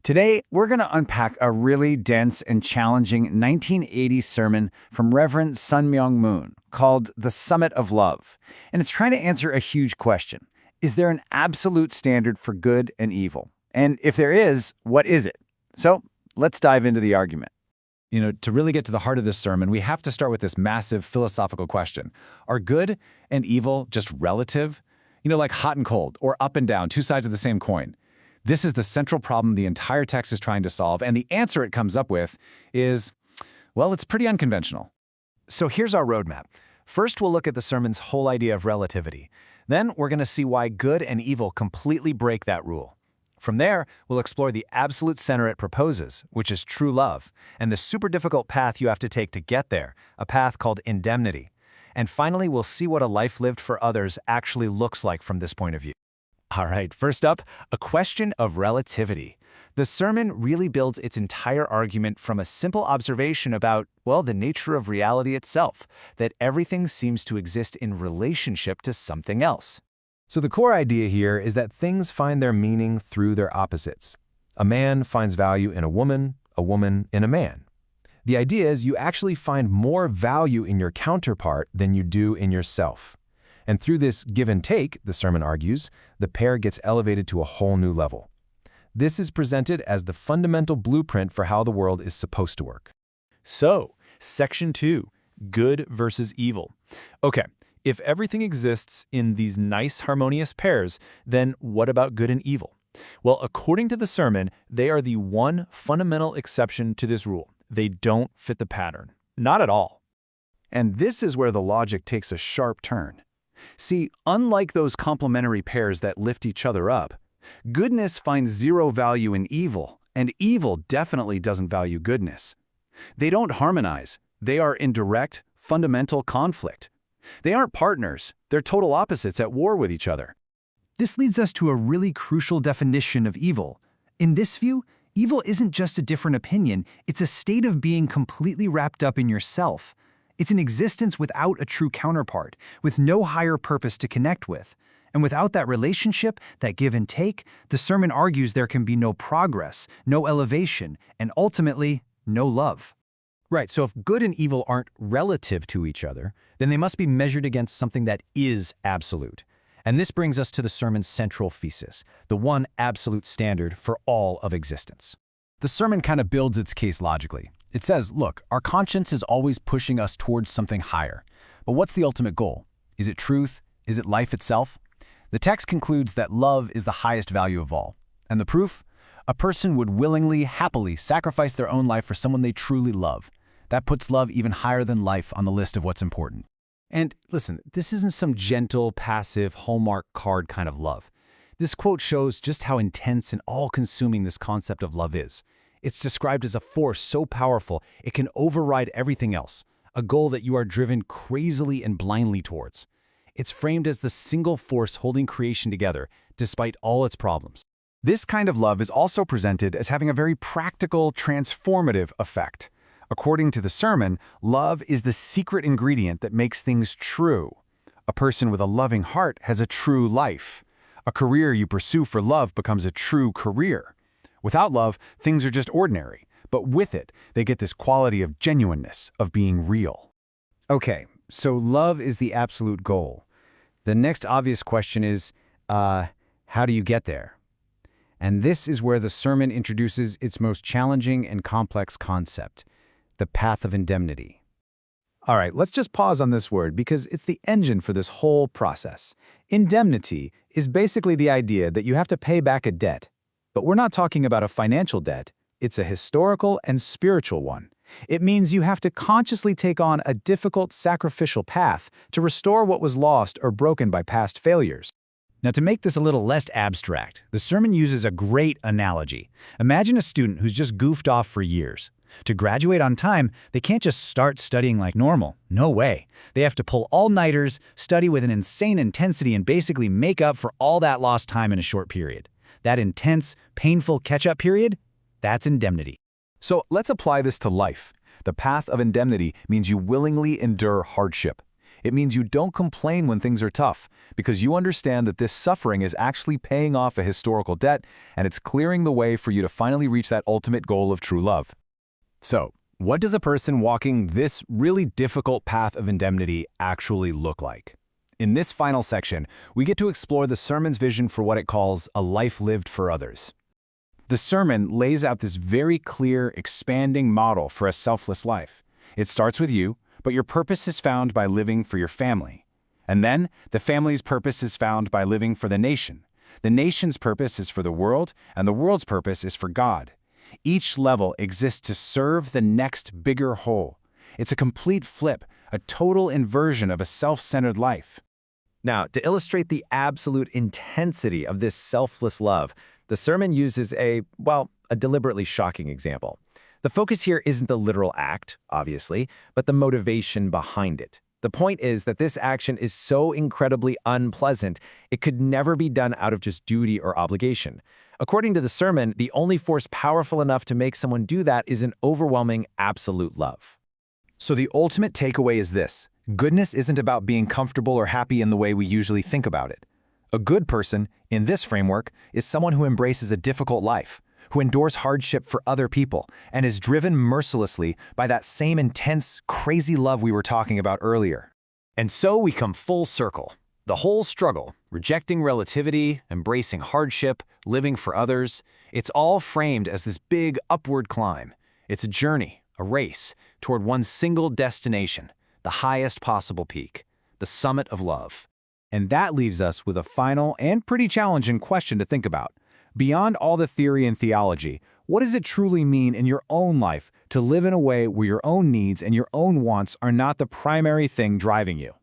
Today, we're going to unpack a really dense and challenging 1980 sermon from Reverend Sun Myung Moon called The Summit of Love. And it's trying to answer a huge question. Is there an absolute standard for good and evil? And if there is, what is it? So let's dive into the argument. To really get to the heart of this sermon, we have to start with this massive philosophical question. Are good and evil just relative? Like hot and cold, or up and down, two sides of the same coin. This is the central problem the entire text is trying to solve, and the answer it comes up with is, well, it's pretty unconventional. So here's our roadmap. First, we'll look at the sermon's whole idea of relativity. Then, we're going to see why good and evil completely break that rule. From there, we'll explore the absolute center it proposes, which is true love, and the super difficult path you have to take to get there, a path called indemnity. And finally, we'll see what a life lived for others actually looks like from this point of view. All right, first up, a question of relativity. The sermon really builds its entire argument from a simple observation about, well, the nature of reality itself, that everything seems to exist in relationship to something else. So the core idea here is that things find their meaning through their opposites. A man finds value in a woman in a man. The idea is you actually find more value in your counterpart than you do in yourself. And through this give and take, the sermon argues, the pair gets elevated to a whole new level. This is presented as the fundamental blueprint for how the world is supposed to work. So, Section 2, good versus evil. Okay, if everything exists in these nice harmonious pairs, then what about good and evil? Well, according to the sermon, they are the one fundamental exception to this rule. They don't fit the pattern. Not at all. And this is where the logic takes a sharp turn. See, unlike those complementary pairs that lift each other up, goodness finds zero value in evil, and evil definitely doesn't value goodness. They don't harmonize. They are in direct, fundamental conflict. They aren't partners. They're total opposites at war with each other. This leads us to a really crucial definition of evil. In this view, evil isn't just a different opinion, it's a state of being completely wrapped up in yourself. It's an existence without a true counterpart, with no higher purpose to connect with. And without that relationship, that give and take, the sermon argues there can be no progress, no elevation, and ultimately, no love. Right, so if good and evil aren't relative to each other, then they must be measured against something that is absolute. And this brings us to the sermon's central thesis, the one absolute standard for all of existence. The sermon kind of builds its case logically. It says, look, our conscience is always pushing us towards something higher. But what's the ultimate goal? Is it truth? Is it life itself? The text concludes that love is the highest value of all. And the proof? A person would willingly, happily sacrifice their own life for someone they truly love. That puts love even higher than life on the list of what's important. And listen, this isn't some gentle, passive, Hallmark card kind of love. This quote shows just how intense and all-consuming this concept of love is. It's described as a force so powerful it can override everything else, a goal that you are driven crazily and blindly towards. It's framed as the single force holding creation together, despite all its problems. This kind of love is also presented as having a very practical, transformative effect. According to the sermon, love is the secret ingredient that makes things true. A person with a loving heart has a true life. A career you pursue for love becomes a true career. Without love, things are just ordinary, but with it, they get this quality of genuineness, of being real. Okay, so love is the absolute goal. The next obvious question is, how do you get there? And this is where the sermon introduces its most challenging and complex concept, the path of indemnity. All right, let's just pause on this word because it's the engine for this whole process. Indemnity is basically the idea that you have to pay back a debt. But we're not talking about a financial debt. It's a historical and spiritual one. It means you have to consciously take on a difficult sacrificial path to restore what was lost or broken by past failures. Now, to make this a little less abstract, the sermon uses a great analogy. Imagine a student who's just goofed off for years. To graduate on time, they can't just start studying like normal. No way. They have to pull all-nighters, study with an insane intensity, and basically make up for all that lost time in a short period. That intense, painful catch-up period, that's indemnity. So let's apply this to life. The path of indemnity means you willingly endure hardship. It means you don't complain when things are tough, because you understand that this suffering is actually paying off a historical debt, and it's clearing the way for you to finally reach that ultimate goal of true love. So, what does a person walking this really difficult path of indemnity actually look like? In this final section, we get to explore the sermon's vision for what it calls a life lived for others. The sermon lays out this very clear, expanding model for a selfless life. It starts with you, but your purpose is found by living for your family. And then, the family's purpose is found by living for the nation. The nation's purpose is for the world, and the world's purpose is for God. Each level exists to serve the next bigger whole. It's a complete flip, a total inversion of a self-centered life. Now, to illustrate the absolute intensity of this selfless love, the sermon uses a deliberately shocking example. The focus here isn't the literal act, obviously, but the motivation behind it. The point is that this action is so incredibly unpleasant, it could never be done out of just duty or obligation. According to the sermon, the only force powerful enough to make someone do that is an overwhelming absolute love. So the ultimate takeaway is this: goodness isn't about being comfortable or happy in the way we usually think about it. A good person, in this framework, is someone who embraces a difficult life, who endures hardship for other people, and is driven mercilessly by that same intense, crazy love we were talking about earlier. And so we come full circle. The whole struggle, rejecting relativity, embracing hardship, living for others, it's all framed as this big upward climb. It's a journey, a race, toward one single destination, the highest possible peak, the summit of love. And that leaves us with a final and pretty challenging question to think about. Beyond all the theory and theology, what does it truly mean in your own life to live in a way where your own needs and your own wants are not the primary thing driving you?